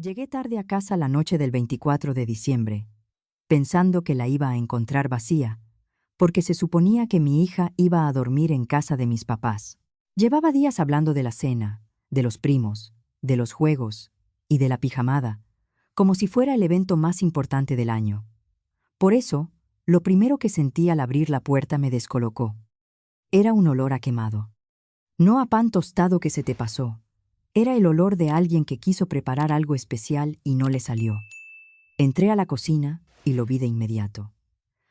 Llegué tarde a casa la noche del 24 de diciembre, pensando que la iba a encontrar vacía, porque se suponía que mi hija iba a dormir en casa de mis papás. Llevaba días hablando de la cena, de los primos, de los juegos y de la pijamada, como si fuera el evento más importante del año. Por eso, lo primero que sentí al abrir la puerta me descolocó. Era un olor a quemado. No a pan tostado que se te pasó. Era el olor de alguien que quiso preparar algo especial y no le salió. Entré a la cocina y lo vi de inmediato.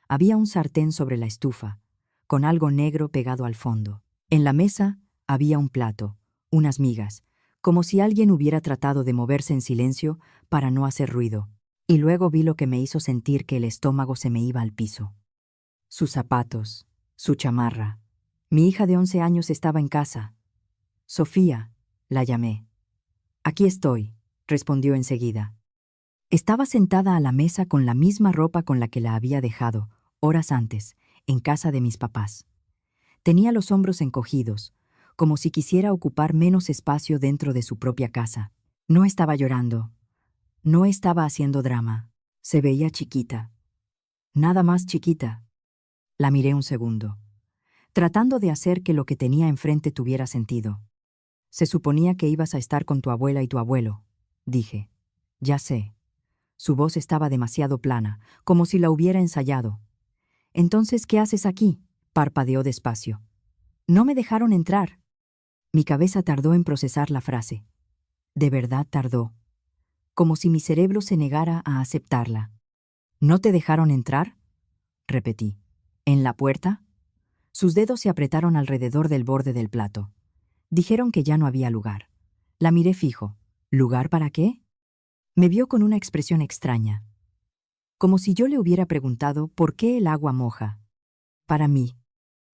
Había un sartén sobre la estufa, con algo negro pegado al fondo. En la mesa había un plato, unas migas, como si alguien hubiera tratado de moverse en silencio para no hacer ruido. Y luego vi lo que me hizo sentir que el estómago se me iba al piso. Sus zapatos, su chamarra. Mi hija de 11 años estaba en casa. Sofía, la llamé. Aquí estoy, respondió enseguida. Estaba sentada a la mesa con la misma ropa con la que la había dejado, horas antes, en casa de mis papás. Tenía los hombros encogidos, como si quisiera ocupar menos espacio dentro de su propia casa. No estaba llorando. No estaba haciendo drama. Se veía chiquita. Nada más chiquita. La miré un segundo, tratando de hacer que lo que tenía enfrente tuviera sentido. Se suponía que ibas a estar con tu abuela y tu abuelo, dije. Ya sé. Su voz estaba demasiado plana, como si la hubiera ensayado. Entonces, ¿qué haces aquí? Parpadeó despacio. No me dejaron entrar. Mi cabeza tardó en procesar la frase. De verdad tardó. Como si mi cerebro se negara a aceptarla. ¿No te dejaron entrar? Repetí. ¿En la puerta? Sus dedos se apretaron alrededor del borde del plato. Dijeron que ya no había lugar. La miré fijo. ¿Lugar para qué? Me vio con una expresión extraña. Como si yo le hubiera preguntado por qué el agua moja. Para mí.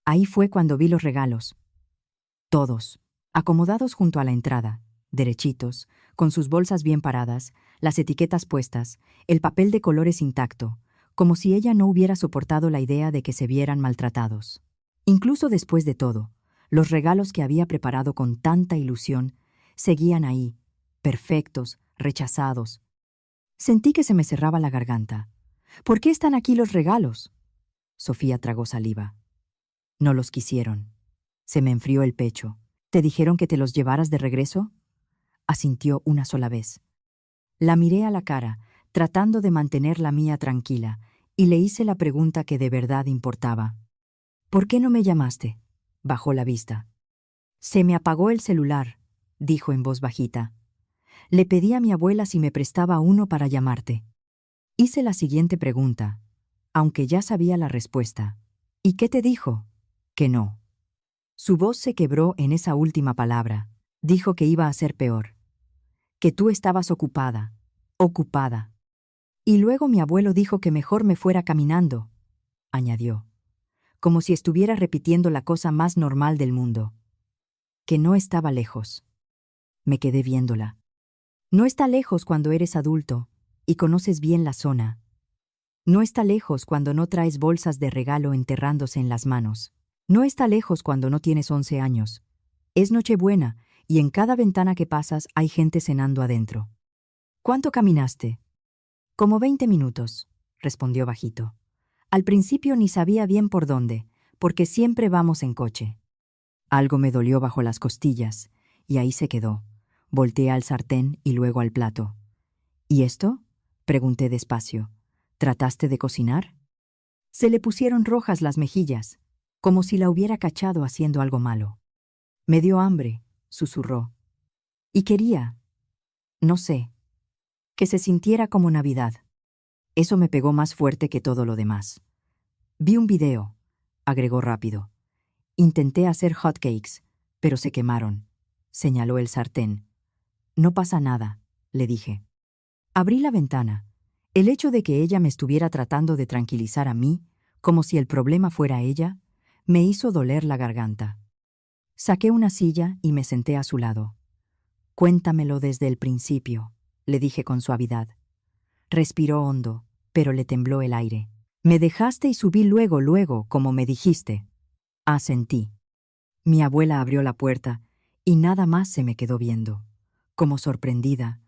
Ahí fue cuando vi los regalos. Todos, acomodados junto a la entrada, derechitos, con sus bolsas bien paradas, las etiquetas puestas, el papel de colores intacto, como si ella no hubiera soportado la idea de que se vieran maltratados. Incluso después de todo, los regalos que había preparado con tanta ilusión seguían ahí, perfectos, rechazados. Sentí que se me cerraba la garganta. ¿Por qué están aquí los regalos? Sofía tragó saliva. No los quisieron. Se me enfrió el pecho. ¿Te dijeron que te los llevaras de regreso? Asintió una sola vez. La miré a la cara, tratando de mantener la mía tranquila, y le hice la pregunta que de verdad importaba. ¿Por qué no me llamaste? Bajó la vista. Se me apagó el celular, dijo en voz bajita. Le pedí a mi abuela si me prestaba uno para llamarte. Hice la siguiente pregunta, aunque ya sabía la respuesta. ¿Y qué te dijo? Que no. Su voz se quebró en esa última palabra. Dijo que iba a ser peor. Que tú estabas ocupada. Ocupada. Y luego mi abuelo dijo que mejor me fuera caminando, añadió, como si estuviera repitiendo la cosa más normal del mundo. Que no estaba lejos. Me quedé viéndola. No está lejos cuando eres adulto y conoces bien la zona. No está lejos cuando no traes bolsas de regalo enterrándose en las manos. No está lejos cuando no tienes 11 años. Es Nochebuena y en cada ventana que pasas hay gente cenando adentro. ¿Cuánto caminaste? Como 20 minutos, respondió bajito. Al principio ni sabía bien por dónde, porque siempre vamos en coche. Algo me dolió bajo las costillas, y ahí se quedó. Volteé al sartén y luego al plato. ¿Y esto? Pregunté despacio. ¿Trataste de cocinar? Se le pusieron rojas las mejillas, como si la hubiera cachado haciendo algo malo. Me dio hambre, susurró. Y quería, no sé, que se sintiera como Navidad. Eso me pegó más fuerte que todo lo demás. Vi un video, agregó rápido. Intenté hacer hotcakes, pero se quemaron. Señaló el sartén. No pasa nada, le dije. Abrí la ventana. El hecho de que ella me estuviera tratando de tranquilizar a mí, como si el problema fuera ella, me hizo doler la garganta. Saqué una silla y me senté a su lado. Cuéntamelo desde el principio, le dije con suavidad. Respiró hondo, pero le tembló el aire. Me dejaste y subí luego, como me dijiste. Asentí. Mi abuela abrió la puerta y nada más se me quedó viendo, como sorprendida,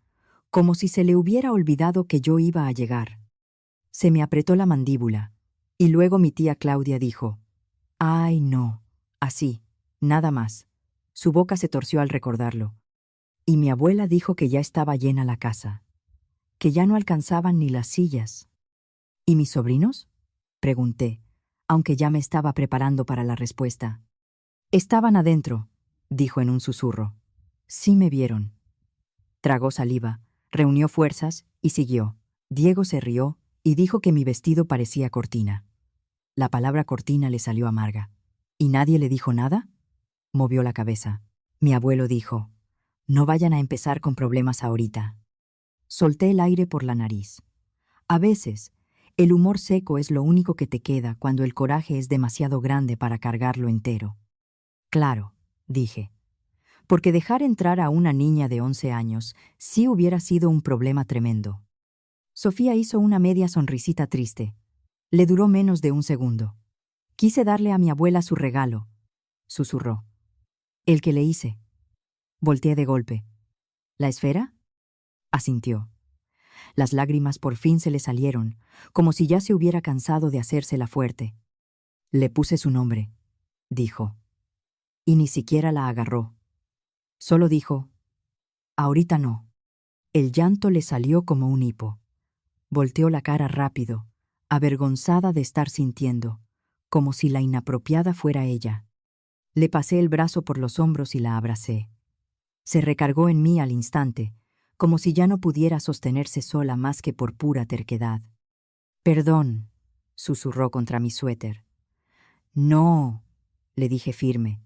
como si se le hubiera olvidado que yo iba a llegar. Se me apretó la mandíbula, y luego mi tía Claudia dijo: «Ay, no, así, nada más». Su boca se torció al recordarlo, y mi abuela dijo que ya estaba llena la casa, que ya no alcanzaban ni las sillas. ¿Y mis sobrinos?, pregunté, aunque ya me estaba preparando para la respuesta. «Estaban adentro», dijo en un susurro. «Sí me vieron». Tragó saliva, reunió fuerzas y siguió. Diego se rió y dijo que mi vestido parecía cortina. La palabra cortina le salió amarga. ¿Y nadie le dijo nada?, movió la cabeza. Mi abuelo dijo: «No vayan a empezar con problemas ahorita». Solté el aire por la nariz. A veces, el humor seco es lo único que te queda cuando el coraje es demasiado grande para cargarlo entero. «Claro», dije, porque dejar entrar a una niña de 11 años sí hubiera sido un problema tremendo. Sofía hizo una media sonrisita triste. Le duró menos de un segundo. «Quise darle a mi abuela su regalo», susurró. «El que le hice». Volteé de golpe. «¿La esfera?», asintió. Las lágrimas por fin se le salieron, como si ya se hubiera cansado de hacérsela fuerte. «Le puse su nombre», dijo. Y ni siquiera la agarró. Solo dijo: «Ahorita no». El llanto le salió como un hipo. Volteó la cara rápido, avergonzada de estar sintiendo, como si la inapropiada fuera ella. Le pasé el brazo por los hombros y la abracé. Se recargó en mí al instante, como si ya no pudiera sostenerse sola más que por pura terquedad. «Perdón», susurró contra mi suéter. «No», le dije firme,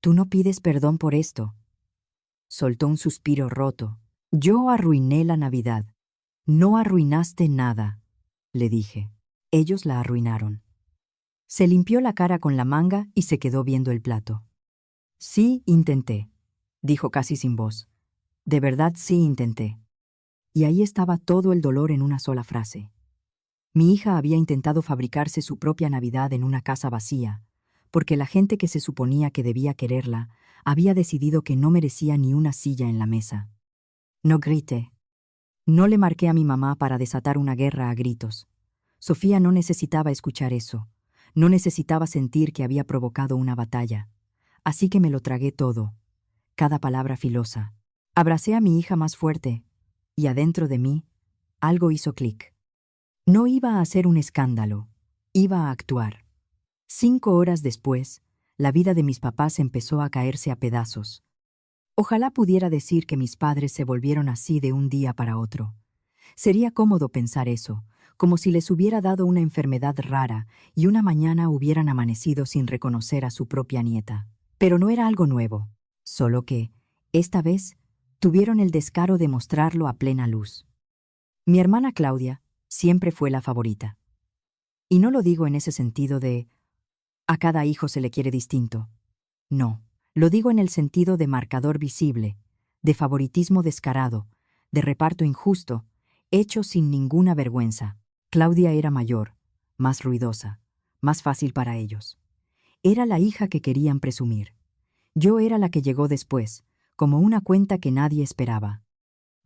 «tú no pides perdón por esto». Soltó un suspiro roto. «Yo arruiné la Navidad». «No arruinaste nada», le dije. «Ellos la arruinaron». Se limpió la cara con la manga y se quedó viendo el plato. «Sí, intenté», dijo casi sin voz. «De verdad sí intenté». Y ahí estaba todo el dolor en una sola frase. Mi hija había intentado fabricarse su propia Navidad en una casa vacía, porque la gente que se suponía que debía quererla había decidido que no merecía ni una silla en la mesa. No grité. No le marqué a mi mamá para desatar una guerra a gritos. Sofía no necesitaba escuchar eso. No necesitaba sentir que había provocado una batalla. Así que me lo tragué todo, cada palabra filosa. Abracé a mi hija más fuerte, y adentro de mí, algo hizo clic. No iba a hacer un escándalo, iba a actuar. 5 horas después, la vida de mis papás empezó a caerse a pedazos. Ojalá pudiera decir que mis padres se volvieron así de un día para otro. Sería cómodo pensar eso, como si les hubiera dado una enfermedad rara y una mañana hubieran amanecido sin reconocer a su propia nieta. Pero no era algo nuevo, solo que, esta vez, tuvieron el descaro de mostrarlo a plena luz. Mi hermana Claudia siempre fue la favorita. Y no lo digo en ese sentido de a cada hijo se le quiere distinto. No, lo digo en el sentido de marcador visible, de favoritismo descarado, de reparto injusto, hecho sin ninguna vergüenza. Claudia era mayor, más ruidosa, más fácil para ellos. Era la hija que querían presumir. Yo era la que llegó después, como una cuenta que nadie esperaba.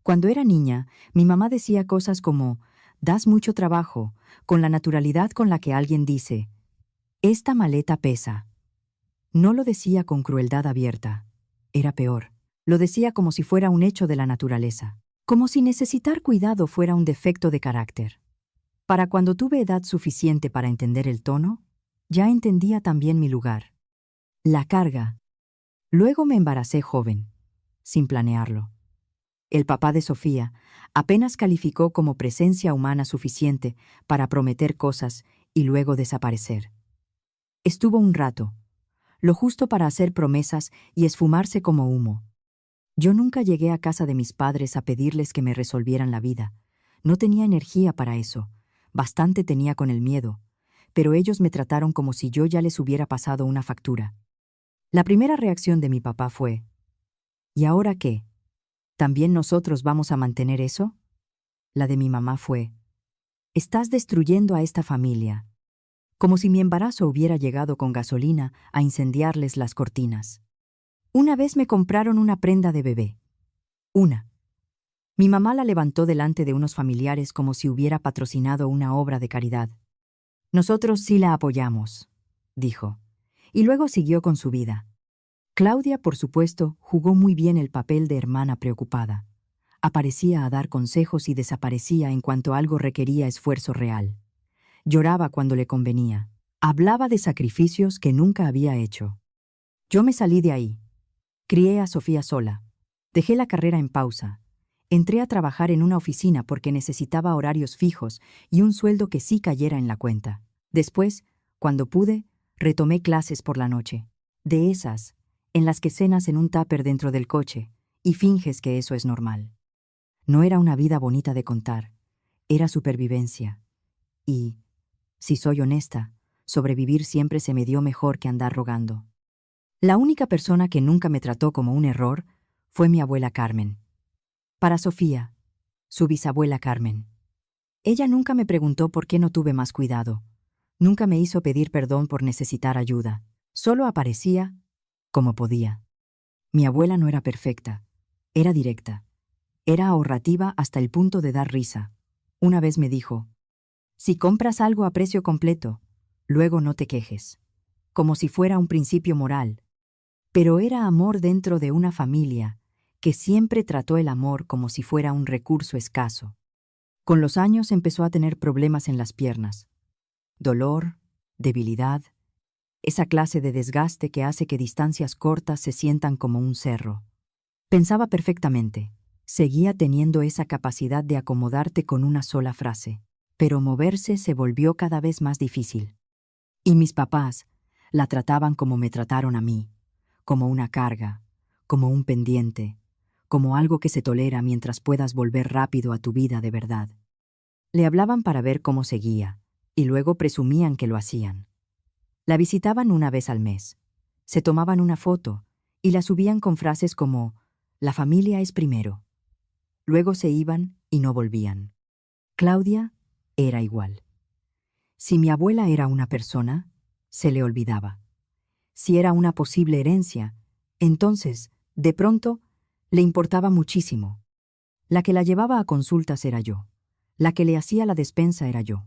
Cuando era niña, mi mamá decía cosas como: «Das mucho trabajo», con la naturalidad con la que alguien dice: «Esta maleta pesa». No lo decía con crueldad abierta. Era peor. Lo decía como si fuera un hecho de la naturaleza. Como si necesitar cuidado fuera un defecto de carácter. Para cuando tuve edad suficiente para entender el tono, ya entendía también mi lugar. La carga. Luego me embaracé joven, sin planearlo. El papá de Sofía apenas calificó como presencia humana suficiente para prometer cosas y luego desaparecer. Estuvo un rato, lo justo para hacer promesas y esfumarse como humo. Yo nunca llegué a casa de mis padres a pedirles que me resolvieran la vida. No tenía energía para eso. Bastante tenía con el miedo. Pero ellos me trataron como si yo ya les hubiera pasado una factura. La primera reacción de mi papá fue: «¿Y ahora qué? ¿También nosotros vamos a mantener eso?». La de mi mamá fue: «Estás destruyendo a esta familia». Como si mi embarazo hubiera llegado con gasolina a incendiarles las cortinas. Una vez me compraron una prenda de bebé. Una. Mi mamá la levantó delante de unos familiares como si hubiera patrocinado una obra de caridad. Nosotros sí la apoyamos, dijo, y luego siguió con su vida. Claudia, por supuesto, jugó muy bien el papel de hermana preocupada. Aparecía a dar consejos y desaparecía en cuanto algo requería esfuerzo real. Lloraba cuando le convenía. Hablaba de sacrificios que nunca había hecho. Yo me salí de ahí. Crié a Sofía sola. Dejé la carrera en pausa. Entré a trabajar en una oficina porque necesitaba horarios fijos y un sueldo que sí cayera en la cuenta. Después, cuando pude, retomé clases por la noche. De esas, en las que cenas en un tupper dentro del coche y finges que eso es normal. No era una vida bonita de contar. Era supervivencia. Y, si soy honesta, sobrevivir siempre se me dio mejor que andar rogando. La única persona que nunca me trató como un error fue mi abuela Carmen. Para Sofía, su bisabuela Carmen. Ella nunca me preguntó por qué no tuve más cuidado. Nunca me hizo pedir perdón por necesitar ayuda. Solo aparecía como podía. Mi abuela no era perfecta. Era directa. Era ahorrativa hasta el punto de dar risa. Una vez me dijo, si compras algo a precio completo, luego no te quejes. Como si fuera un principio moral. Pero era amor dentro de una familia que siempre trató el amor como si fuera un recurso escaso. Con los años empezó a tener problemas en las piernas. Dolor, debilidad, esa clase de desgaste que hace que distancias cortas se sientan como un cerro. Pensaba perfectamente. Seguía teniendo esa capacidad de acomodarte con una sola frase, pero moverse se volvió cada vez más difícil. Y mis papás la trataban como me trataron a mí, como una carga, como un pendiente, como algo que se tolera mientras puedas volver rápido a tu vida de verdad. Le hablaban para ver cómo seguía, y luego presumían que lo hacían. La visitaban una vez al mes, se tomaban una foto y la subían con frases como «La familia es primero». Luego se iban y no volvían. Claudia era igual. Si mi abuela era una persona, se le olvidaba. Si era una posible herencia, entonces, de pronto, le importaba muchísimo. La que la llevaba a consultas era yo. La que le hacía la despensa era yo.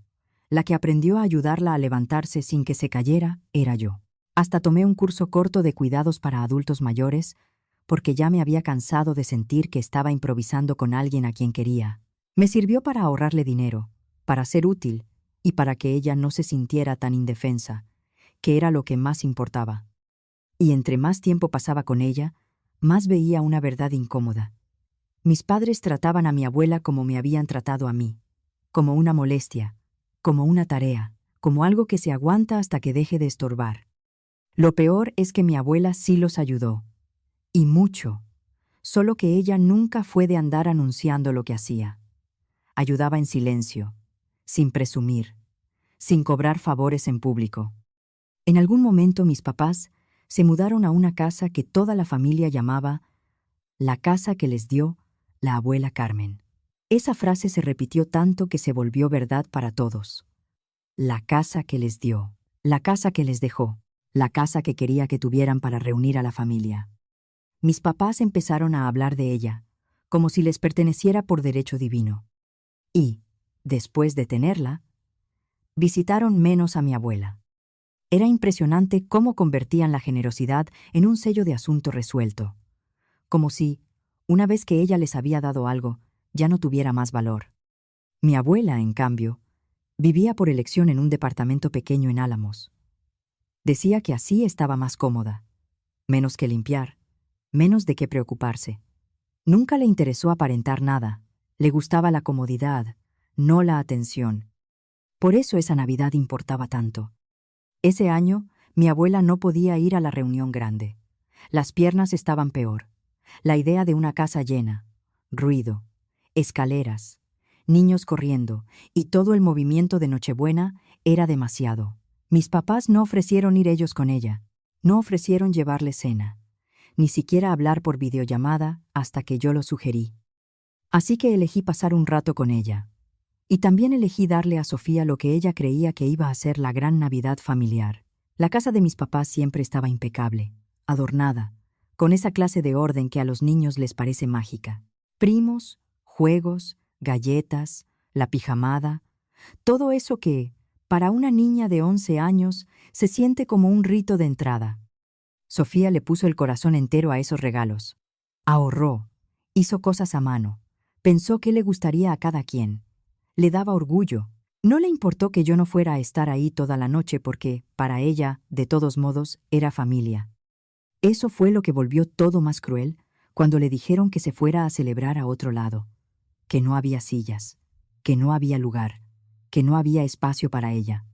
La que aprendió a ayudarla a levantarse sin que se cayera era yo. Hasta tomé un curso corto de cuidados para adultos mayores, porque ya me había cansado de sentir que estaba improvisando con alguien a quien quería. Me sirvió para ahorrarle dinero, para ser útil y para que ella no se sintiera tan indefensa, que era lo que más importaba. Y entre más tiempo pasaba con ella, más veía una verdad incómoda. Mis padres trataban a mi abuela como me habían tratado a mí, como una molestia, como una tarea, como algo que se aguanta hasta que deje de estorbar. Lo peor es que mi abuela sí los ayudó, y mucho, solo que ella nunca fue de andar anunciando lo que hacía. Ayudaba en silencio, sin presumir, sin cobrar favores en público. En algún momento mis papás se mudaron a una casa que toda la familia llamaba la casa que les dio la abuela Carmen. Esa frase se repitió tanto que se volvió verdad para todos. La casa que les dio, la casa que les dejó, la casa que quería que tuvieran para reunir a la familia. Mis papás empezaron a hablar de ella, como si les perteneciera por derecho divino. Y, después de tenerla, visitaron menos a mi abuela. Era impresionante cómo convertían la generosidad en un sello de asunto resuelto. Como si, una vez que ella les había dado algo, ya no tuviera más valor. Mi abuela, en cambio, vivía por elección en un departamento pequeño en Álamos. Decía que así estaba más cómoda, menos que limpiar, menos de qué preocuparse. Nunca le interesó aparentar nada, le gustaba la comodidad, no la atención. Por eso esa Navidad importaba tanto. Ese año, mi abuela no podía ir a la reunión grande. Las piernas estaban peor. La idea de una casa llena, ruido, escaleras, niños corriendo y todo el movimiento de Nochebuena era demasiado. Mis papás no ofrecieron ir ellos con ella, no ofrecieron llevarle cena, ni siquiera hablar por videollamada hasta que yo lo sugerí. Así que elegí pasar un rato con ella. Y también elegí darle a Sofía lo que ella creía que iba a ser la gran Navidad familiar. La casa de mis papás siempre estaba impecable, adornada, con esa clase de orden que a los niños les parece mágica. Primos, juegos, galletas, la pijamada, todo eso que, para una niña de 11 años, se siente como un rito de entrada. Sofía le puso el corazón entero a esos regalos. Ahorró, hizo cosas a mano, pensó qué le gustaría a cada quien. Le daba orgullo. No le importó que yo no fuera a estar ahí toda la noche porque, para ella, de todos modos, era familia. Eso fue lo que volvió todo más cruel cuando le dijeron que se fuera a celebrar a otro lado, que no había sillas, que no había lugar, que no había espacio para ella.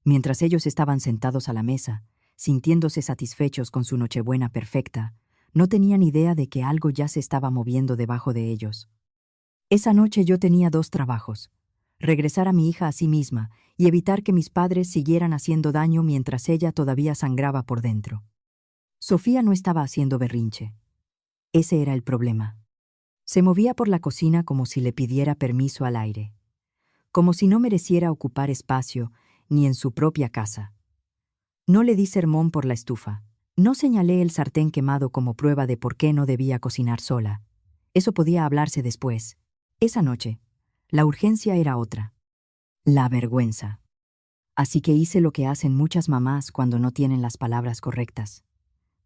Mientras ellos estaban sentados a la mesa, sintiéndose satisfechos con su Nochebuena perfecta, no tenían idea de que algo ya se estaba moviendo debajo de ellos. Esa noche yo tenía 2 trabajos: regresar a mi hija a sí misma y evitar que mis padres siguieran haciendo daño mientras ella todavía sangraba por dentro. Sofía no estaba haciendo berrinche. Ese era el problema. Se movía por la cocina como si le pidiera permiso al aire, como si no mereciera ocupar espacio ni en su propia casa. No le di sermón por la estufa. No señalé el sartén quemado como prueba de por qué no debía cocinar sola. Eso podía hablarse después. Esa noche, la urgencia era otra: la vergüenza. Así que hice lo que hacen muchas mamás cuando no tienen las palabras correctas.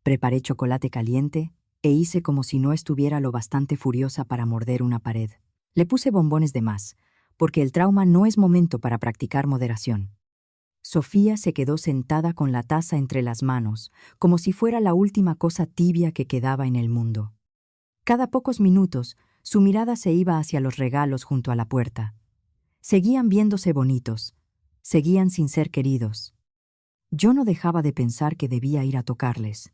Preparé chocolate caliente e hice como si no estuviera lo bastante furiosa para morder una pared. Le puse bombones de más, porque el trauma no es momento para practicar moderación. Sofía se quedó sentada con la taza entre las manos, como si fuera la última cosa tibia que quedaba en el mundo. Cada pocos minutos, su mirada se iba hacia los regalos junto a la puerta. Seguían viéndose bonitos, seguían sin ser queridos. Yo no dejaba de pensar que debía ir a tocarles,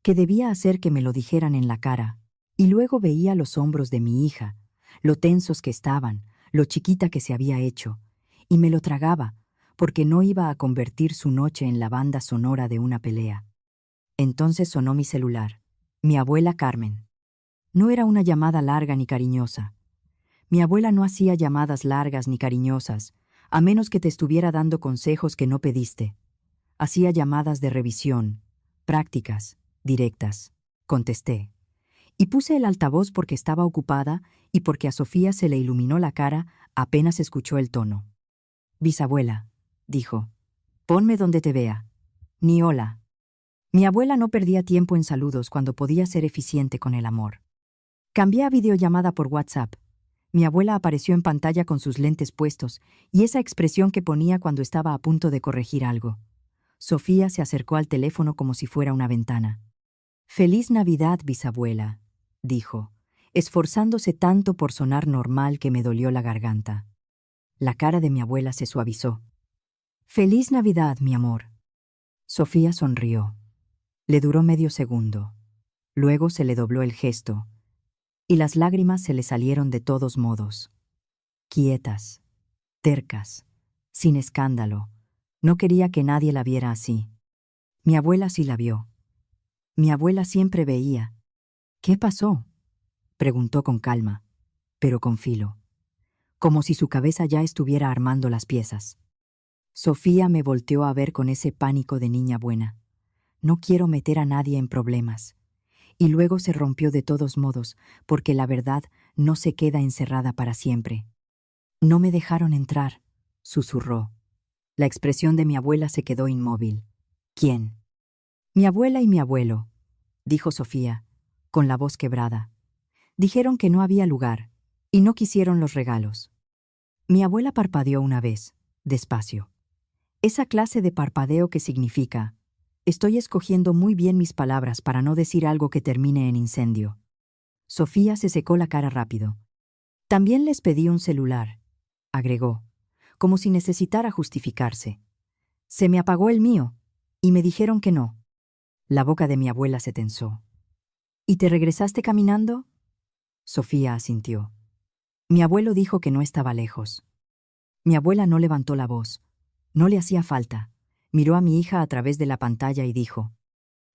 que debía hacer que me lo dijeran en la cara, y luego veía los hombros de mi hija, lo tensos que estaban, lo chiquita que se había hecho, y me lo tragaba, porque no iba a convertir su noche en la banda sonora de una pelea. Entonces sonó mi celular. Mi abuela Carmen. No era una llamada larga ni cariñosa. Mi abuela no hacía llamadas largas ni cariñosas, a menos que te estuviera dando consejos que no pediste. Hacía llamadas de revisión, prácticas, directas. Contesté. Y puse el altavoz porque estaba ocupada y porque a Sofía se le iluminó la cara apenas escuchó el tono. Bisabuela, dijo, ponme donde te vea. Ni hola. Mi abuela no perdía tiempo en saludos cuando podía ser eficiente con el amor. Cambié a videollamada por WhatsApp. Mi abuela apareció en pantalla con sus lentes puestos y esa expresión que ponía cuando estaba a punto de corregir algo. Sofía se acercó al teléfono como si fuera una ventana. «Feliz Navidad, bisabuela», dijo, esforzándose tanto por sonar normal que me dolió la garganta. La cara de mi abuela se suavizó. «Feliz Navidad, mi amor». Sofía sonrió. Le duró medio segundo. Luego se le dobló el gesto, y las lágrimas se le salieron de todos modos. Quietas, tercas, sin escándalo. No quería que nadie la viera así. Mi abuela sí la vio. Mi abuela siempre veía. «¿Qué pasó?», preguntó con calma, pero con filo, como si su cabeza ya estuviera armando las piezas. Sofía me volteó a ver con ese pánico de niña buena. «No quiero meter a nadie en problemas». Y luego se rompió de todos modos, porque la verdad no se queda encerrada para siempre. «No me dejaron entrar», susurró. La expresión de mi abuela se quedó inmóvil. «¿Quién?». «Mi abuela y mi abuelo», dijo Sofía, con la voz quebrada. «Dijeron que no había lugar, y no quisieron los regalos». Mi abuela parpadeó una vez, despacio. Esa clase de parpadeo que significa: estoy escogiendo muy bien mis palabras para no decir algo que termine en incendio. Sofía se secó la cara rápido. «También les pedí un celular», agregó, como si necesitara justificarse. «Se me apagó el mío, y me dijeron que no». La boca de mi abuela se tensó. «¿Y te regresaste caminando?». Sofía asintió. Mi abuelo dijo que no estaba lejos. Mi abuela no levantó la voz. No le hacía falta. Miró a mi hija a través de la pantalla y dijo: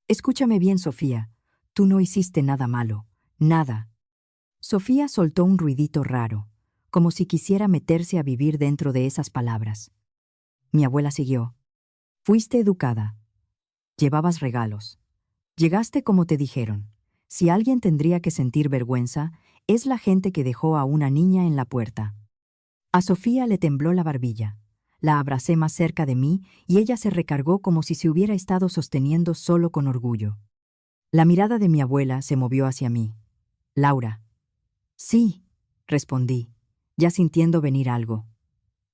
«Escúchame bien, Sofía. Tú no hiciste nada malo. Nada». Sofía soltó un ruidito raro, como si quisiera meterse a vivir dentro de esas palabras. Mi abuela siguió. «Fuiste educada. Llevabas regalos. Llegaste como te dijeron. Si alguien tendría que sentir vergüenza, es la gente que dejó a una niña en la puerta. A Sofía le tembló la barbilla. La abracé más cerca de mí y ella se recargó como si se hubiera estado sosteniendo solo con orgullo. La mirada de mi abuela se movió hacia mí. Laura. Sí, respondí, ya sintiendo venir algo.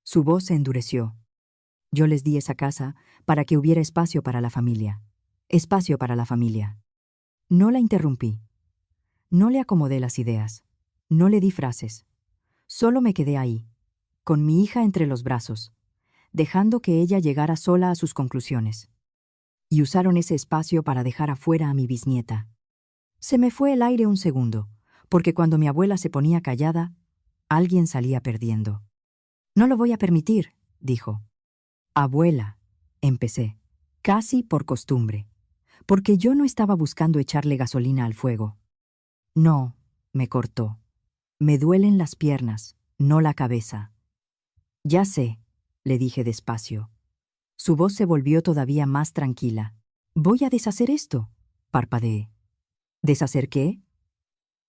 Su voz se endureció. Yo les di esa casa para que hubiera espacio para la familia. Espacio para la familia. No la interrumpí. No le acomodé las ideas. No le di frases. Solo me quedé ahí, con mi hija entre los brazos, dejando que ella llegara sola a sus conclusiones. Y usaron ese espacio para dejar afuera a mi bisnieta. Se me fue el aire un segundo, porque cuando mi abuela se ponía callada, alguien salía perdiendo. No lo voy a permitir, dijo. Abuela, empecé, casi por costumbre, porque yo no estaba buscando echarle gasolina al fuego. No, me cortó. Me duelen las piernas, no la cabeza. Ya sé, le dije despacio. Su voz se volvió todavía más tranquila. Voy a deshacer esto, parpadeé. ¿Deshacer qué?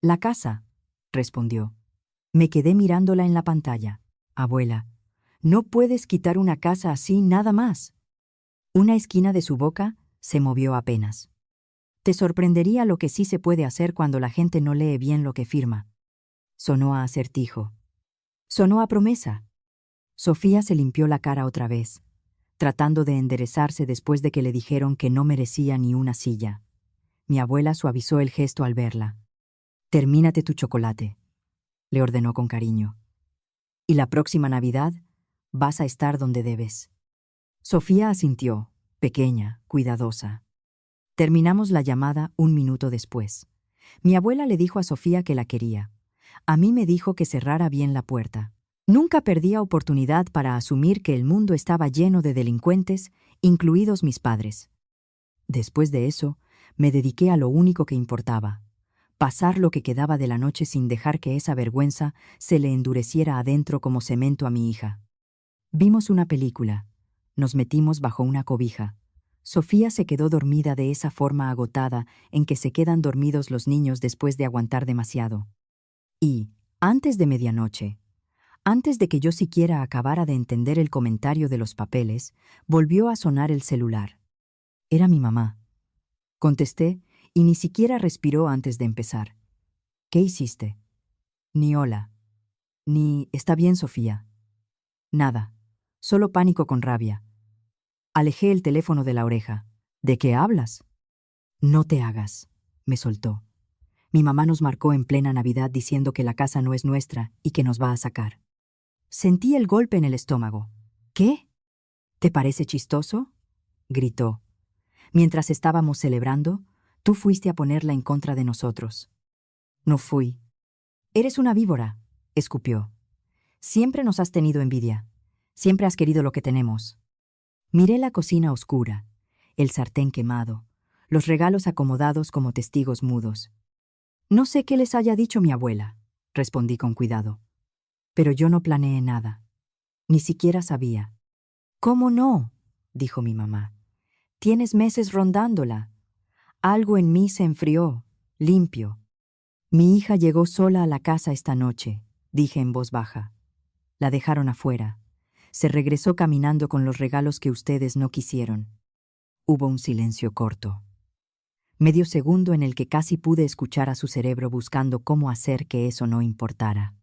La casa, respondió. Me quedé mirándola en la pantalla. Abuela, no puedes quitar una casa así nada más. Una esquina de su boca se movió apenas. Te sorprendería lo que sí se puede hacer cuando la gente no lee bien lo que firma. Sonó a acertijo. Sonó a promesa. Sofía se limpió la cara otra vez, tratando de enderezarse después de que le dijeron que no merecía ni una silla. Mi abuela suavizó el gesto al verla. Termínate tu chocolate, le ordenó con cariño. Y la próxima Navidad vas a estar donde debes. Sofía asintió, pequeña, cuidadosa. Terminamos la llamada un minuto después. Mi abuela le dijo a Sofía que la quería. A mí me dijo que cerrara bien la puerta. Nunca perdía oportunidad para asumir que el mundo estaba lleno de delincuentes, incluidos mis padres. Después de eso, me dediqué a lo único que importaba: pasar lo que quedaba de la noche sin dejar que esa vergüenza se le endureciera adentro como cemento a mi hija. Vimos una película. Nos metimos bajo una cobija. Sofía se quedó dormida de esa forma agotada en que se quedan dormidos los niños después de aguantar demasiado. Y, antes de medianoche, antes de que yo siquiera acabara de entender el comentario de los papeles, volvió a sonar el celular. Era mi mamá. Contesté y ni siquiera respiró antes de empezar. ¿Qué hiciste? Ni hola. Ni «está bien, Sofía». Nada. Solo pánico con rabia. Alejé el teléfono de la oreja. ¿De qué hablas? No te hagas, me soltó. Mi mamá nos marcó en plena Navidad diciendo que la casa no es nuestra y que nos va a sacar. Sentí el golpe en el estómago. ¿Qué? ¿Te parece chistoso?, gritó. Mientras estábamos celebrando, tú fuiste a ponerla en contra de nosotros. No fui. Eres una víbora, escupió. Siempre nos has tenido envidia. Siempre has querido lo que tenemos. Miré la cocina oscura, el sartén quemado, los regalos acomodados como testigos mudos. No sé qué les haya dicho mi abuela, respondí con cuidado. Pero yo no planeé nada. Ni siquiera sabía. ¿Cómo no?, dijo mi mamá. Tienes meses rondándola. Algo en mí se enfrió, limpio. Mi hija llegó sola a la casa esta noche, dije en voz baja. La dejaron afuera. Se regresó caminando con los regalos que ustedes no quisieron. Hubo un silencio corto. Medio segundo en el que casi pude escuchar a su cerebro buscando cómo hacer que eso no importara.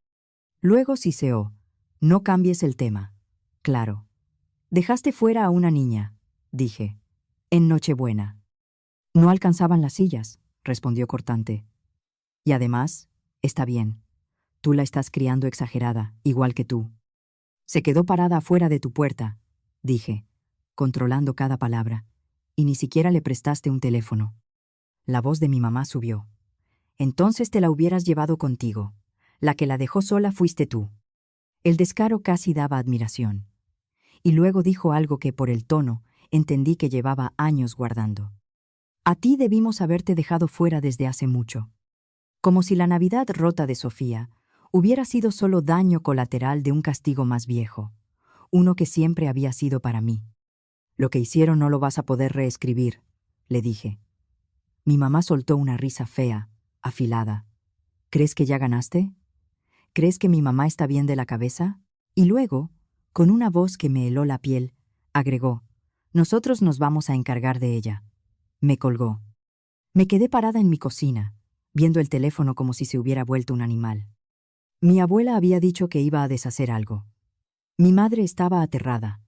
Luego siseó. No cambies el tema. Claro. Dejaste fuera a una niña, dije. En Nochebuena. No alcanzaban las sillas, respondió cortante. Y además, está bien. Tú la estás criando exagerada, igual que tú. Se quedó parada afuera de tu puerta, dije, controlando cada palabra, y ni siquiera le prestaste un teléfono. La voz de mi mamá subió. Entonces te la hubieras llevado contigo. La que la dejó sola fuiste tú. El descaro casi daba admiración. Y luego dijo algo que, por el tono, entendí que llevaba años guardando. A ti debimos haberte dejado fuera desde hace mucho. Como si la Navidad rota de Sofía hubiera sido solo daño colateral de un castigo más viejo, uno que siempre había sido para mí. Lo que hicieron no lo vas a poder reescribir, le dije. Mi mamá soltó una risa fea, afilada. ¿Crees que ya ganaste? ¿Crees que mi mamá está bien de la cabeza? Y luego, con una voz que me heló la piel, agregó: nosotros nos vamos a encargar de ella. Me colgó. Me quedé parada en mi cocina, viendo el teléfono como si se hubiera vuelto un animal. Mi abuela había dicho que iba a deshacer algo. Mi madre estaba aterrada.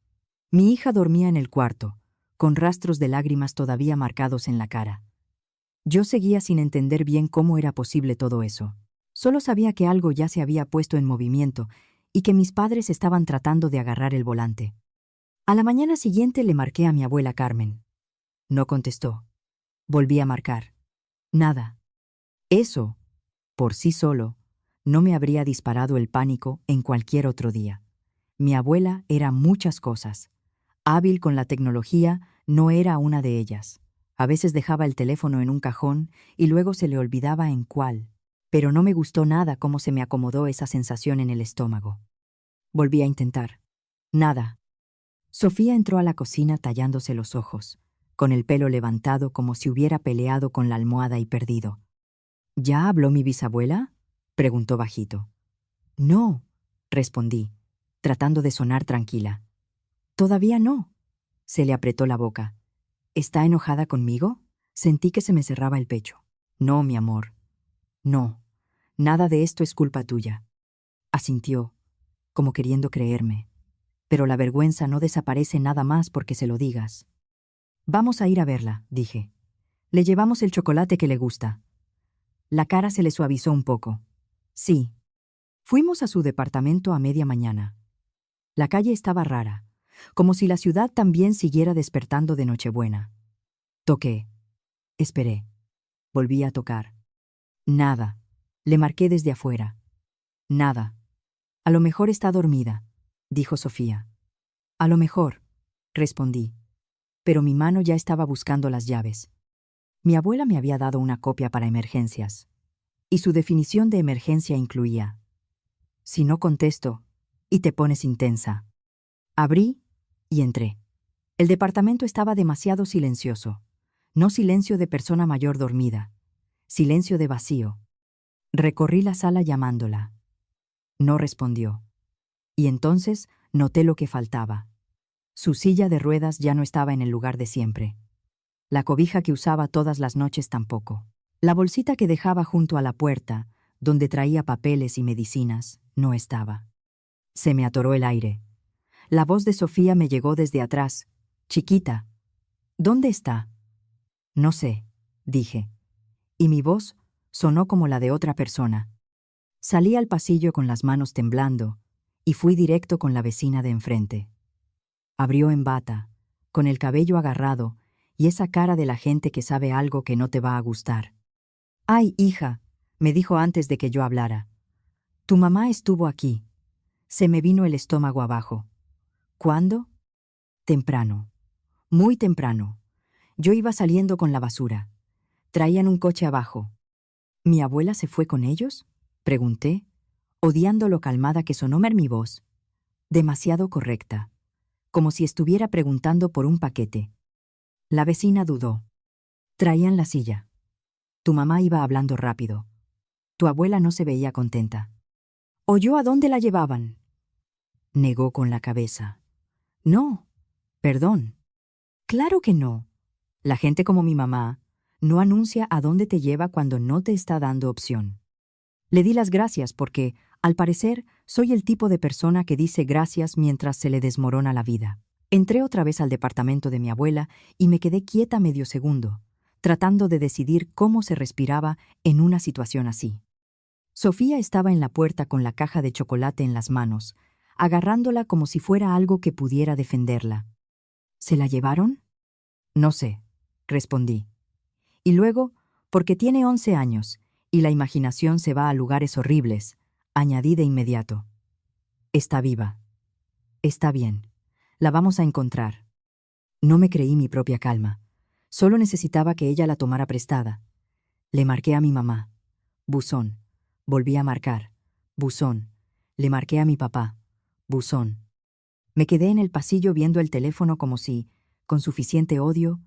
Mi hija dormía en el cuarto, con rastros de lágrimas todavía marcados en la cara. Yo seguía sin entender bien cómo era posible todo eso. Solo sabía que algo ya se había puesto en movimiento y que mis padres estaban tratando de agarrar el volante. A la mañana siguiente le marqué a mi abuela Carmen. No contestó. Volví a marcar. Nada. Eso, por sí solo, no me habría disparado el pánico en cualquier otro día. Mi abuela era muchas cosas. Hábil con la tecnología no era una de ellas. A veces dejaba el teléfono en un cajón y luego se le olvidaba en cuál. Pero no me gustó nada cómo se me acomodó esa sensación en el estómago. Volví a intentar. Nada. Sofía entró a la cocina tallándose los ojos, con el pelo levantado como si hubiera peleado con la almohada y perdido. ¿Ya habló mi bisabuela?, preguntó bajito. No, respondí, tratando de sonar tranquila. Todavía no. Se le apretó la boca. ¿Está enojada conmigo? Sentí que se me cerraba el pecho. No, mi amor. No. Nada de esto es culpa tuya. Asintió, como queriendo creerme. Pero la vergüenza no desaparece nada más porque se lo digas. Vamos a ir a verla, dije. Le llevamos el chocolate que le gusta. La cara se le suavizó un poco. Sí. Fuimos a su departamento a media mañana. La calle estaba rara, como si la ciudad también siguiera despertando de Nochebuena. Toqué. Esperé. Volví a tocar. Nada. Le marqué desde afuera. Nada. A lo mejor está dormida, dijo Sofía. A lo mejor, respondí. Pero mi mano ya estaba buscando las llaves. Mi abuela me había dado una copia para emergencias. Y su definición de emergencia incluía: si no contesto, y te pones intensa. Abrí y entré. El departamento estaba demasiado silencioso. No silencio de persona mayor dormida. Silencio de vacío. Recorrí la sala llamándola. No respondió. Y entonces noté lo que faltaba. Su silla de ruedas ya no estaba en el lugar de siempre. La cobija que usaba todas las noches tampoco. La bolsita que dejaba junto a la puerta, donde traía papeles y medicinas, no estaba. Se me atoró el aire. La voz de Sofía me llegó desde atrás. Chiquita, ¿dónde está? No sé, dije. Y mi voz sonó como la de otra persona. Salí al pasillo con las manos temblando y fui directo con la vecina de enfrente. Abrió en bata, con el cabello agarrado y esa cara de la gente que sabe algo que no te va a gustar. «Ay, hija», me dijo antes de que yo hablara. «Tu mamá estuvo aquí». Se me vino el estómago abajo. ¿Cuándo? Temprano. Muy temprano. Yo iba saliendo con la basura. Traían un coche abajo. ¿Mi abuela se fue con ellos?, pregunté, odiando lo calmada que sonó mi voz. Demasiado correcta. Como si estuviera preguntando por un paquete. La vecina dudó. Traían la silla. Tu mamá iba hablando rápido. Tu abuela no se veía contenta. ¿Oyó a dónde la llevaban? Negó con la cabeza. No, perdón. Claro que no. La gente como mi mamá no anuncia a dónde te lleva cuando no te está dando opción. Le di las gracias porque, al parecer, soy el tipo de persona que dice gracias mientras se le desmorona la vida. Entré otra vez al departamento de mi abuela y me quedé quieta medio segundo, tratando de decidir cómo se respiraba en una situación así. Sofía estaba en la puerta con la caja de chocolate en las manos, agarrándola como si fuera algo que pudiera defenderla. ¿Se la llevaron? No sé, respondí. Y luego, porque tiene 11 años, y la imaginación se va a lugares horribles, añadí de inmediato. Está viva. Está bien. La vamos a encontrar. No me creí mi propia calma. Solo necesitaba que ella la tomara prestada. Le marqué a mi mamá. Buzón. Volví a marcar. Buzón. Le marqué a mi papá. Buzón. Me quedé en el pasillo viendo el teléfono como si, con suficiente odio,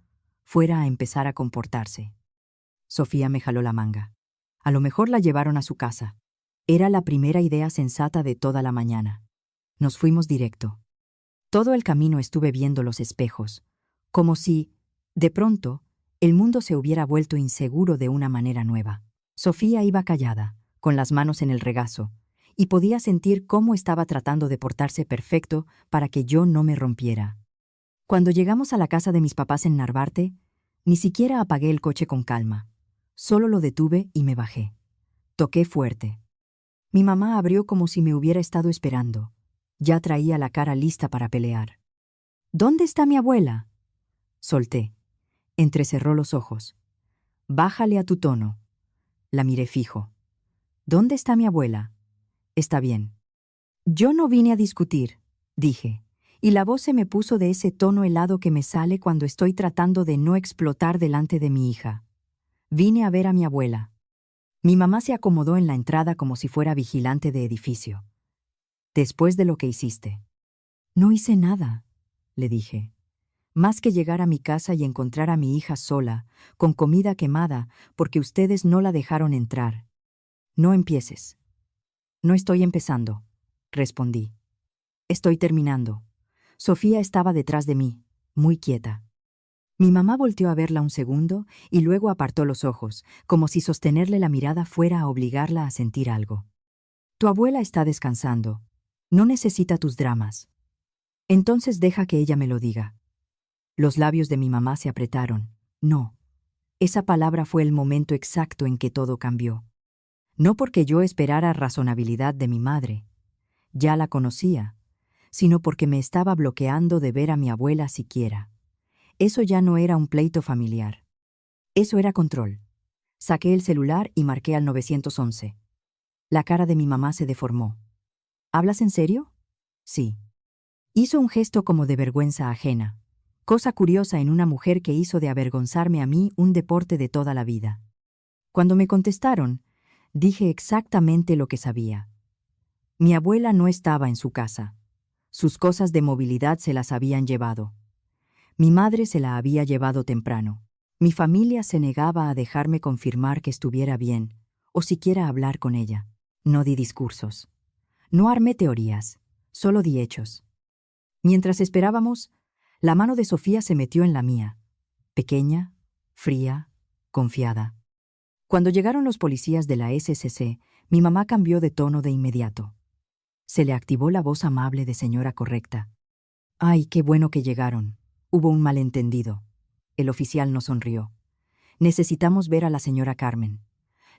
fuera a empezar a comportarse. Sofía me jaló la manga. A lo mejor la llevaron a su casa. Era la primera idea sensata de toda la mañana. Nos fuimos directo. Todo el camino estuve viendo los espejos, como si, de pronto, el mundo se hubiera vuelto inseguro de una manera nueva. Sofía iba callada, con las manos en el regazo, y podía sentir cómo estaba tratando de portarse perfecto para que yo no me rompiera. Cuando llegamos a la casa de mis papás en Narvarte, ni siquiera apagué el coche con calma. Solo lo detuve y me bajé. Toqué fuerte. Mi mamá abrió como si me hubiera estado esperando. Ya traía la cara lista para pelear. ¿Dónde está mi abuela? Solté. Entrecerró los ojos. Bájale a tu tono. La miré fijo. ¿Dónde está mi abuela? Está bien. Yo no vine a discutir, dije, y la voz se me puso de ese tono helado que me sale cuando estoy tratando de no explotar delante de mi hija. Vine a ver a mi abuela. Mi mamá se acomodó en la entrada como si fuera vigilante de edificio. Después de lo que hiciste. No hice nada, le dije. Más que llegar a mi casa y encontrar a mi hija sola, con comida quemada, porque ustedes no la dejaron entrar. No empieces. No estoy empezando, respondí. Estoy terminando. Sofía estaba detrás de mí, muy quieta. Mi mamá volteó a verla un segundo y luego apartó los ojos, como si sostenerle la mirada fuera a obligarla a sentir algo. Tu abuela está descansando. No necesita tus dramas. Entonces deja que ella me lo diga. Los labios de mi mamá se apretaron. No. Esa palabra fue el momento exacto en que todo cambió. No porque yo esperara razonabilidad de mi madre. Ya la conocía, sino porque me estaba bloqueando de ver a mi abuela siquiera. Eso ya no era un pleito familiar. Eso era control. Saqué el celular y marqué al 911. La cara de mi mamá se deformó. ¿Hablas en serio? Sí. Hizo un gesto como de vergüenza ajena. Cosa curiosa en una mujer que hizo de avergonzarme a mí un deporte de toda la vida. Cuando me contestaron, dije exactamente lo que sabía. Mi abuela no estaba en su casa. Sus cosas de movilidad se las habían llevado. Mi madre se la había llevado temprano. Mi familia se negaba a dejarme confirmar que estuviera bien, o siquiera hablar con ella. No di discursos. No armé teorías, solo di hechos. Mientras esperábamos, la mano de Sofía se metió en la mía, pequeña, fría, confiada. Cuando llegaron los policías de la SCC, mi mamá cambió de tono de inmediato. Se le activó la voz amable de señora correcta. «Ay, qué bueno que llegaron. Hubo un malentendido». El oficial no sonrió. «Necesitamos ver a la señora Carmen».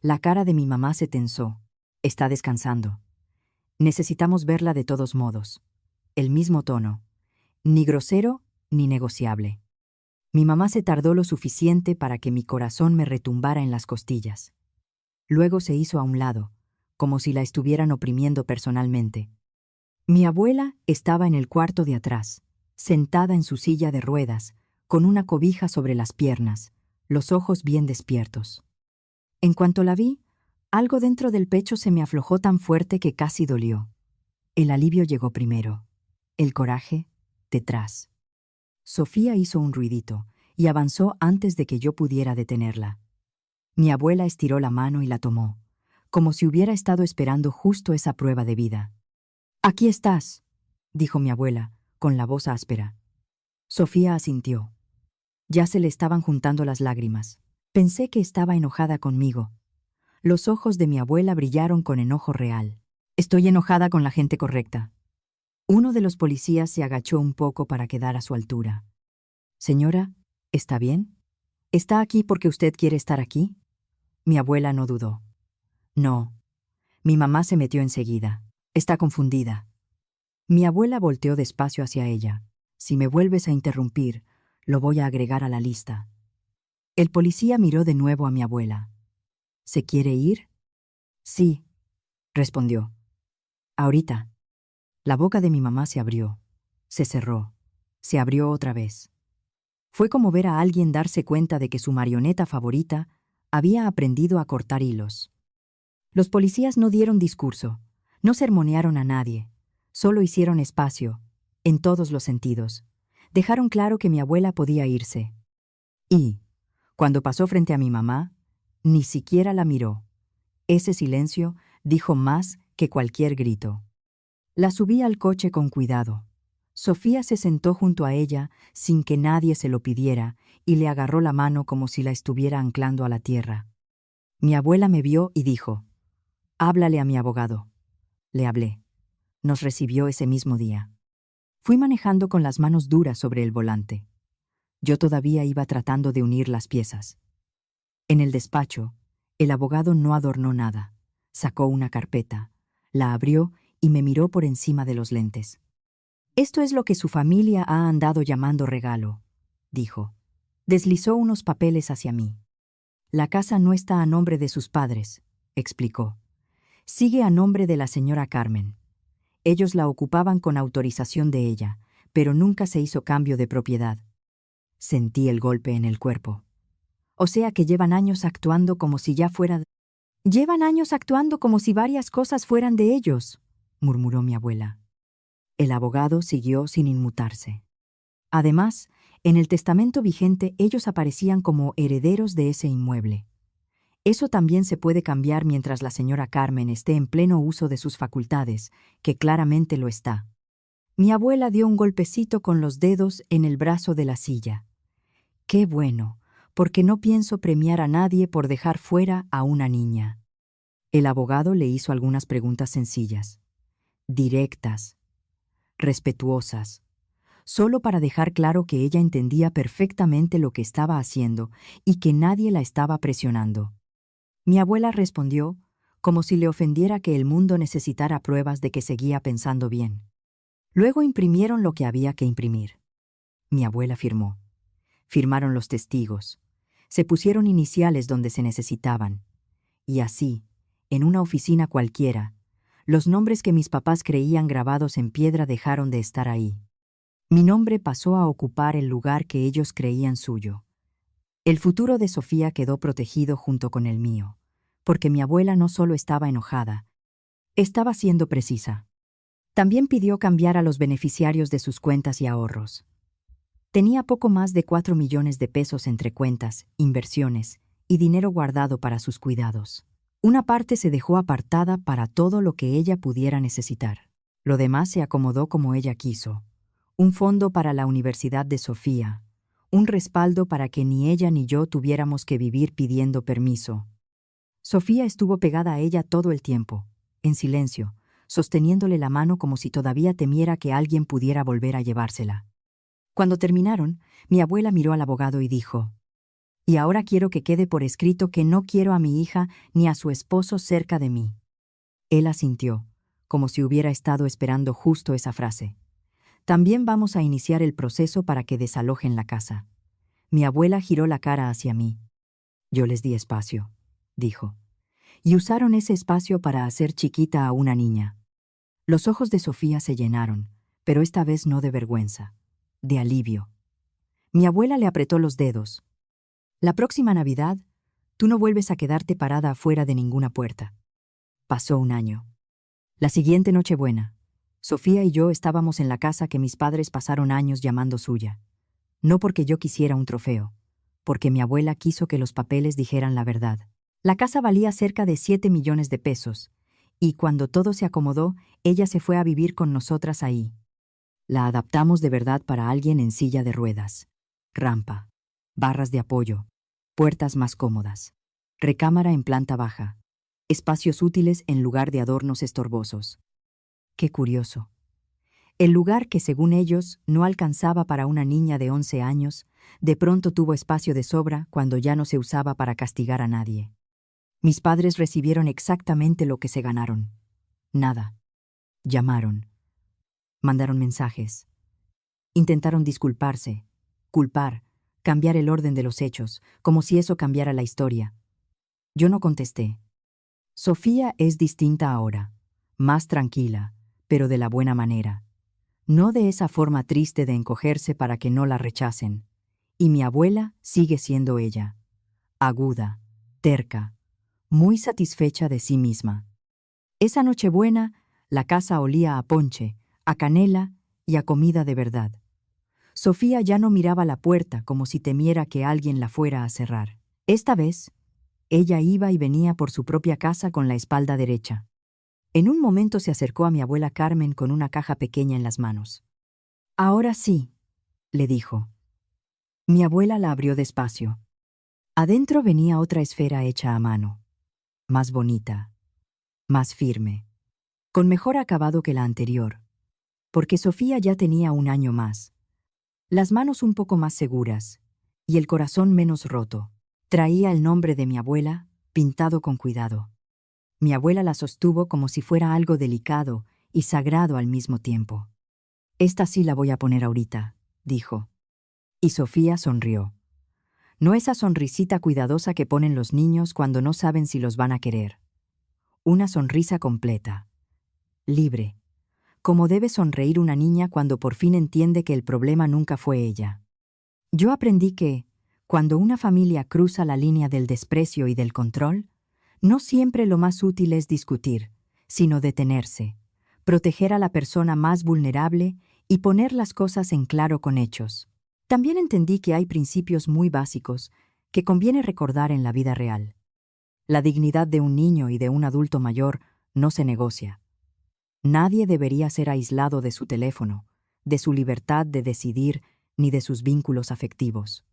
La cara de mi mamá se tensó. «Está descansando». «Necesitamos verla de todos modos». El mismo tono. Ni grosero ni negociable. Mi mamá se tardó lo suficiente para que mi corazón me retumbara en las costillas. Luego se hizo a un lado, como si la estuvieran oprimiendo personalmente. Mi abuela estaba en el cuarto de atrás, sentada en su silla de ruedas, con una cobija sobre las piernas, los ojos bien despiertos. En cuanto la vi, algo dentro del pecho se me aflojó tan fuerte que casi dolió. El alivio llegó primero. El coraje, detrás. Sofía hizo un ruidito y avanzó antes de que yo pudiera detenerla. Mi abuela estiró la mano y la tomó, como si hubiera estado esperando justo esa prueba de vida. «Aquí estás», dijo mi abuela, con la voz áspera. Sofía asintió. Ya se le estaban juntando las lágrimas. Pensé que estaba enojada conmigo. Los ojos de mi abuela brillaron con enojo real. «Estoy enojada con la gente correcta». Uno de los policías se agachó un poco para quedar a su altura. «Señora, ¿está bien? ¿Está aquí porque usted quiere estar aquí?» Mi abuela no dudó. «No». Mi mamá se metió enseguida. «Está confundida». Mi abuela volteó despacio hacia ella. «Si me vuelves a interrumpir, lo voy a agregar a la lista». El policía miró de nuevo a mi abuela. «¿Se quiere ir?» «Sí», respondió. «Ahorita». La boca de mi mamá se abrió, se cerró, se abrió otra vez. Fue como ver a alguien darse cuenta de que su marioneta favorita había aprendido a cortar hilos. Los policías no dieron discurso, no sermonearon a nadie, solo hicieron espacio, en todos los sentidos. Dejaron claro que mi abuela podía irse. Y, cuando pasó frente a mi mamá, ni siquiera la miró. Ese silencio dijo más que cualquier grito. La subí al coche con cuidado. Sofía se sentó junto a ella sin que nadie se lo pidiera y le agarró la mano como si la estuviera anclando a la tierra. Mi abuela me vio y dijo: «Háblale a mi abogado». Le hablé. Nos recibió ese mismo día. Fui manejando con las manos duras sobre el volante. Yo todavía iba tratando de unir las piezas. En el despacho, el abogado no adornó nada. Sacó una carpeta, la abrió y me miró por encima de los lentes. «Esto es lo que su familia ha andado llamando regalo», dijo. Deslizó unos papeles hacia mí. «La casa no está a nombre de sus padres», explicó. «Sigue a nombre de la señora Carmen. Ellos la ocupaban con autorización de ella, pero nunca se hizo cambio de propiedad». Sentí el golpe en el cuerpo. «O sea que llevan años actuando como si ya fuera...» «Llevan años actuando como si varias cosas fueran de ellos», murmuró mi abuela. El abogado siguió sin inmutarse. Además, en el testamento vigente ellos aparecían como herederos de ese inmueble. Eso también se puede cambiar mientras la señora Carmen esté en pleno uso de sus facultades, que claramente lo está. Mi abuela dio un golpecito con los dedos en el brazo de la silla. «Qué bueno, porque no pienso premiar a nadie por dejar fuera a una niña». El abogado le hizo algunas preguntas sencillas, directas, respetuosas, solo para dejar claro que ella entendía perfectamente lo que estaba haciendo y que nadie la estaba presionando. Mi abuela respondió, como si le ofendiera que el mundo necesitara pruebas de que seguía pensando bien. Luego imprimieron lo que había que imprimir. Mi abuela firmó. Firmaron los testigos. Se pusieron iniciales donde se necesitaban. Y así, en una oficina cualquiera, los nombres que mis papás creían grabados en piedra dejaron de estar ahí. Mi nombre pasó a ocupar el lugar que ellos creían suyo. El futuro de Sofía quedó protegido junto con el mío, porque mi abuela no solo estaba enojada, estaba siendo precisa. También pidió cambiar a los beneficiarios de sus cuentas y ahorros. Tenía poco más de 4 millones de pesos entre cuentas, inversiones y dinero guardado para sus cuidados. Una parte se dejó apartada para todo lo que ella pudiera necesitar. Lo demás se acomodó como ella quiso. Un fondo para la Universidad de Sofía, un respaldo para que ni ella ni yo tuviéramos que vivir pidiendo permiso. Sofía estuvo pegada a ella todo el tiempo, en silencio, sosteniéndole la mano como si todavía temiera que alguien pudiera volver a llevársela. Cuando terminaron, mi abuela miró al abogado y dijo: «Y ahora quiero que quede por escrito que no quiero a mi hija ni a su esposo cerca de mí». Él asintió, como si hubiera estado esperando justo esa frase. «También vamos a iniciar el proceso para que desalojen la casa». Mi abuela giró la cara hacia mí. «Yo les di espacio», dijo. «Y usaron ese espacio para hacer chiquita a una niña». Los ojos de Sofía se llenaron, pero esta vez no de vergüenza, de alivio. Mi abuela le apretó los dedos. «La próxima Navidad, tú no vuelves a quedarte parada afuera de ninguna puerta». Pasó un año. La siguiente Nochebuena, Sofía y yo estábamos en la casa que mis padres pasaron años llamando suya. No porque yo quisiera un trofeo, porque mi abuela quiso que los papeles dijeran la verdad. La casa valía cerca de 7 millones de pesos, y cuando todo se acomodó, ella se fue a vivir con nosotras ahí. La adaptamos de verdad para alguien en silla de ruedas. Rampa, barras de apoyo, puertas más cómodas, recámara en planta baja, espacios útiles en lugar de adornos estorbosos. Qué curioso. El lugar que, según ellos, no alcanzaba para una niña de 11 años, de pronto tuvo espacio de sobra cuando ya no se usaba para castigar a nadie. Mis padres recibieron exactamente lo que se ganaron. Nada. Llamaron. Mandaron mensajes. Intentaron disculparse, culpar, cambiar el orden de los hechos, como si eso cambiara la historia. Yo no contesté. Sofía es distinta ahora, más tranquila, pero de la buena manera. No de esa forma triste de encogerse para que no la rechacen. Y mi abuela sigue siendo ella, aguda, terca, muy satisfecha de sí misma. Esa Nochebuena, la casa olía a ponche, a canela y a comida de verdad. Sofía ya no miraba la puerta como si temiera que alguien la fuera a cerrar. Esta vez, Ella iba y venía por su propia casa con la espalda derecha. En un momento se acercó a mi abuela Carmen con una caja pequeña en las manos. «Ahora sí», le dijo. Mi abuela la abrió despacio. Adentro venía otra esfera hecha a mano, más bonita, más firme, con mejor acabado que la anterior, porque Sofía ya tenía un año más. Las manos un poco más seguras y el corazón menos roto. Traía el nombre de mi abuela, pintado con cuidado. Mi abuela la sostuvo como si fuera algo delicado y sagrado al mismo tiempo. «Esta sí la voy a poner ahorita», dijo. Y Sofía sonrió. No esa sonrisita cuidadosa que ponen los niños cuando no saben si los van a querer. Una sonrisa completa, libre, como debe sonreír una niña cuando por fin entiende que el problema nunca fue ella. Yo aprendí que, cuando una familia cruza la línea del desprecio y del control, no siempre lo más útil es discutir, sino detenerse, proteger a la persona más vulnerable y poner las cosas en claro con hechos. También entendí que hay principios muy básicos que conviene recordar en la vida real. La dignidad de un niño y de un adulto mayor no se negocia. Nadie debería ser aislado de su teléfono, de su libertad de decidir ni de sus vínculos afectivos.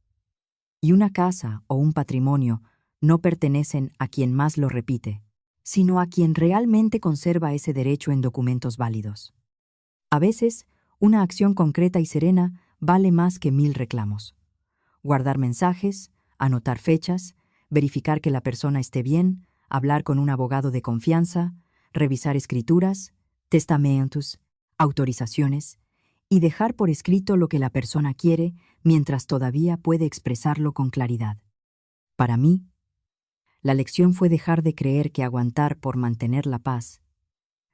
Y una casa o un patrimonio no pertenecen a quien más lo repite, sino a quien realmente conserva ese derecho en documentos válidos. A veces, una acción concreta y serena vale más que 1000 reclamos. Guardar mensajes, anotar fechas, verificar que la persona esté bien, hablar con un abogado de confianza, revisar escrituras, testamentos, autorizaciones, y dejar por escrito lo que la persona quiere mientras todavía puede expresarlo con claridad. Para mí, la lección fue dejar de creer que aguantar por mantener la paz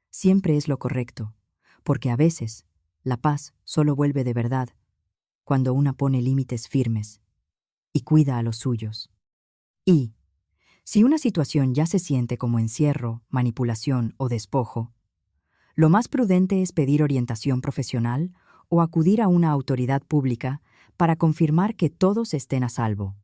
siempre es lo correcto, porque a veces la paz solo vuelve de verdad cuando una pone límites firmes y cuida a los suyos. Y, si una situación ya se siente como encierro, manipulación o despojo, lo más prudente es pedir orientación profesional o acudir a una autoridad pública para confirmar que todos estén a salvo.